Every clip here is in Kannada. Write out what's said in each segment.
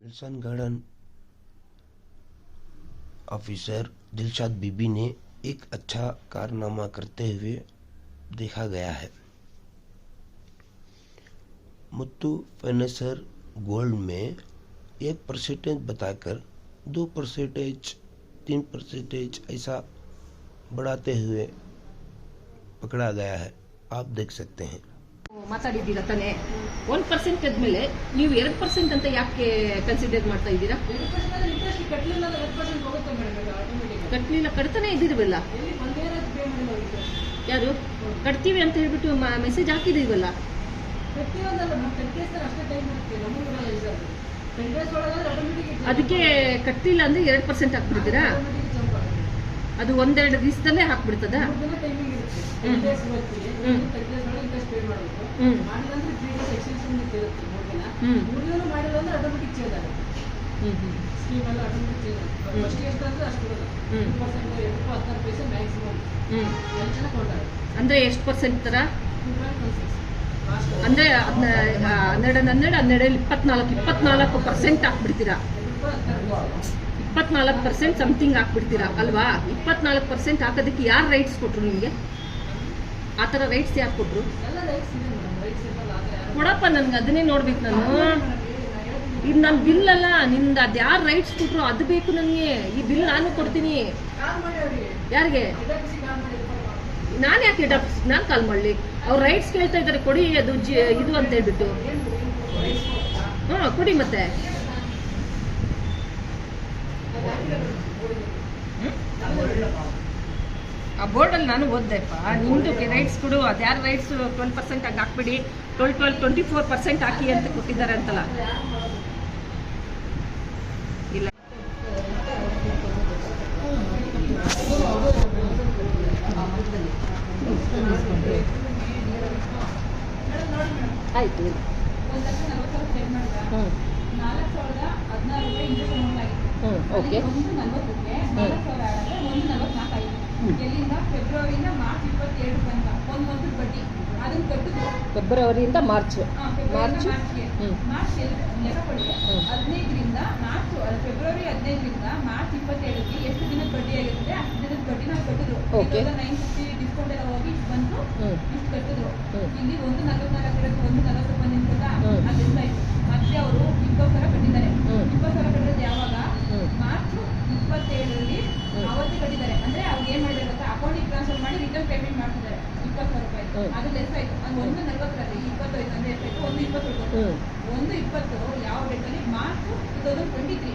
विल्सन गार्डन ऑफिसर दिलशाद बीबी ने एक अच्छा कारनामा करते हुए देखा गया है। मुत्तू फाइनेंसर गोल्ड में 1% बताकर 2%, 3% ऐसा बढ़ाते हुए पकड़ा गया है। आप देख सकते हैं। ಮಾತಾಡಿದ್ದೀರಾ ತಾನೆ 1% ಆದ್ಮೇಲೆ ನೀವು 2% ಅಂತ ಯಾಕೆ ಕನ್ಸಿಡರ್ ಮಾಡ್ತಾ ಇದ್ದೀರಾ? ಕಟ್ಟಲಿಲ್ಲ, ಕಟ್ತಾನೆ ಇದ್ದೀರಲ್ಲ. ಯಾರು ಕಟ್ತೀವಿ ಅಂತ ಹೇಳ್ಬಿಟ್ಟು ಮೆಸೇಜ್ ಹಾಕಿದೀವಲ್ಲ. ಅದಕ್ಕೆ ಕಟ್ಟಿಲ್ಲ ಅಂದ್ರೆ 2% ಹಾಕ್ಬಿಡ್ತೀರಾ? ಅದು ಒಂದೆರಡು ದಿವಸದಲ್ಲೇ ಹಾಕ್ಬಿಡ್ತದ? ಅಂದ್ರೆ ಎಷ್ಟು ಪರ್ಸೆಂಟ್ ತರ? ಅಂದ್ರೆ 24% ಹಾಕ್ಬಿಡ್ತೀರಾ? 24% ಸಮಥಿಂಗ್ ಹಾಕ್ಬಿಡ್ತೀರಾ ಅಲ್ವಾ? 24% ಹಾಕೋದಕ್ಕೆ ಯಾರು ರೈಟ್ಸ್ ಕೊಟ್ರು ನಿಮ್ಗೆ? ಆ ಥರ ರೈಟ್ಸ್ ಯಾರು ಕೊಟ್ರು? ಕೊಡಪ್ಪ, ನನ್ಗೆ ಅದನ್ನೇ ನೋಡ್ಬೇಕು. ಇದು ನನ್ನ ಬಿಲ್ ಅಲ್ಲ, ನಿಮ್ದು ಅದು ಯಾರು ರೈಟ್ಸ್ ಕೊಟ್ರು ಅದು ಬೇಕು ನನಗೆ. ಈ ಬಿಲ್ ನಾನು ಕೊಡ್ತೀನಿ. ಯಾರಿಗೆ? ನಾನು ಯಾಕೆ ಹೆಡ್ ಆಫೀಸ್ ನಾನು ಕಾಲ್ ಮಾಡಲಿ? ಅವ್ರು ರೈಟ್ಸ್ ಕೇಳ್ತಾ ಇದ್ದಾರೆ, ಕೊಡಿ ಅದು ಇದು ಅಂತ ಹೇಳ್ಬಿಟ್ಟು. ಕೊಡಿ ಮತ್ತೆ. ಆ ಬೋರ್ಡಲ್ಲಿ ನಾನು ಓದ್ದೆಪ್ಪ, ನಿಮ್ಮದು ರೈಟ್ಸ್ ಕೊಡು, ಅದು ಯಾರು ರೈಟ್ಸ್ 12% ಆಗಿ ಹಾಕ್ಬಿಡಿ, 24% ಹಾಕಿ ಅಂತ ಕೊಟ್ಟಿದ್ದಾರೆ ಅಂತಲ್ಲ. ಇಲ್ಲ, ಆಯ್ತು. ಓಕೆ. ಫೆಬ್ರವರಿಯಿಂದ ಮಾರ್ಚ್ 15ರಿಂದ ಫೆಬ್ರವರಿ 15ರಿಂದ ಮಾರ್ಚ್ 27ಗೆ ಎಷ್ಟು ದಿನದ ಬಡ್ಡಿ ಆಗಿರುತ್ತೆ ಅಷ್ಟು ದಿನದ ಬಡ್ಡಿ ನಾವು ಕಟ್ಟಿದ್ರು. 950 ಡಿಸ್ಕೌಂಟ್ ಎಲ್ಲ ಹೋಗಿ ಬಂದು ಇಷ್ಟು ಕಟ್ಟಿದ್ರು. ಇಲ್ಲಿ 144 ಇರೋದು 140 ಬಂದಿರ್ತದ, ಅದೆಲ್ಲ ಆಯ್ತು. ಮತ್ತೆ ಅವರು 20,000 ಕಟ್ಟಿದ್ದಾರೆ. 20,000 ಕಟ್ಟಿರೋದು ಯಾವಾಗ? ಮಾರ್ಚ್ 27ರಲ್ಲಿ ಅವತ್ತೇ ಕಟ್ಟಿದ್ದಾರೆ. ಅಂದ್ರೆ ಅವ್ರು ಏನ್ ಮಾಡಿದ್ದಾರೆ ಗೊತ್ತಾ? ಅಕೌಂಟಿಗೆ ಟ್ರಾನ್ಸ್ಫರ್ ಮಾಡಿ ರಿಟರ್ನ್ ಪೇಮೆಂಟ್ ಮಾಡ್ತಿದ್ದಾರೆ 20,000 ರೂಪಾಯಿ. ಅದು ಲೆಸ್ ಆಯ್ತು. ಅದು 140ರಲ್ಲಿ 20 ಆಯ್ತು ಅಂದ್ರೆ ಎಷ್ಟಾಯ್ತು? 120 ಯಾವ ಡೇಟಲ್ಲಿ? March 2023.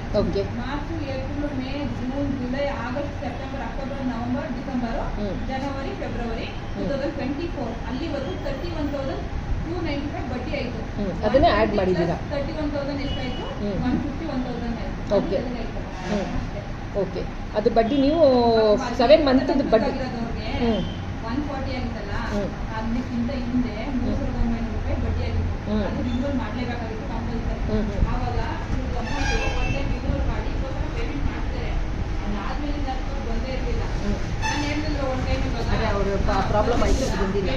March, April, May, June, July, August, September, October, November, December, ಜನವರಿ, ಫೆಬ್ರವರಿ 2024 ಅಲ್ಲಿವರೆಗೂ 31,295 ಬಡ್ಡಿ ಆಯ್ತು. ಅದನ್ನೇ ಆಡ್ ಮಾಡಿದ್ದೀರಾ? 31,000 ಎಷ್ಟಾಯ್ತು? 151,000 ಆಯ್ತು. ಓಕೆ. ಅದು ಬಡ್ಡಿ ನೀವು 7 ಮಂತ್ ಬಡ್ಡಿ 140 ಆಗಿತ್ತಲ್ಲ, ಅದಕ್ಕಿಂತ ಹಿಂದೆ 3,900 ರೂಪಾಯಿ ಬಡ್ಡಿ ಆಗಿತ್ತು. ಅದು ರಿನ್ಯೂವಲ್ ಮಾಡಲೇಬೇಕಾಗಿತ್ತು ಕಂಪಲ್ಸರಿ. ಆವಾಗ ರಿನ್ಯೂವಲ್ ಮಾಡಿ ಪೇಮೆಂಟ್ ಮಾಡ್ತಾರೆ. ಅದಾದ್ಮೇಲೆ ಬಂದೇ ಇರಲಿಲ್ಲ. ನಾನು ಹೇಳಿದ್ರೆ ಒಂದು ಟೈಮ್ ಇವಾಗ ಪ್ರಾಬ್ಲಮ್ ಆಯ್ತು, ಬಂದಿಲ್ಲ.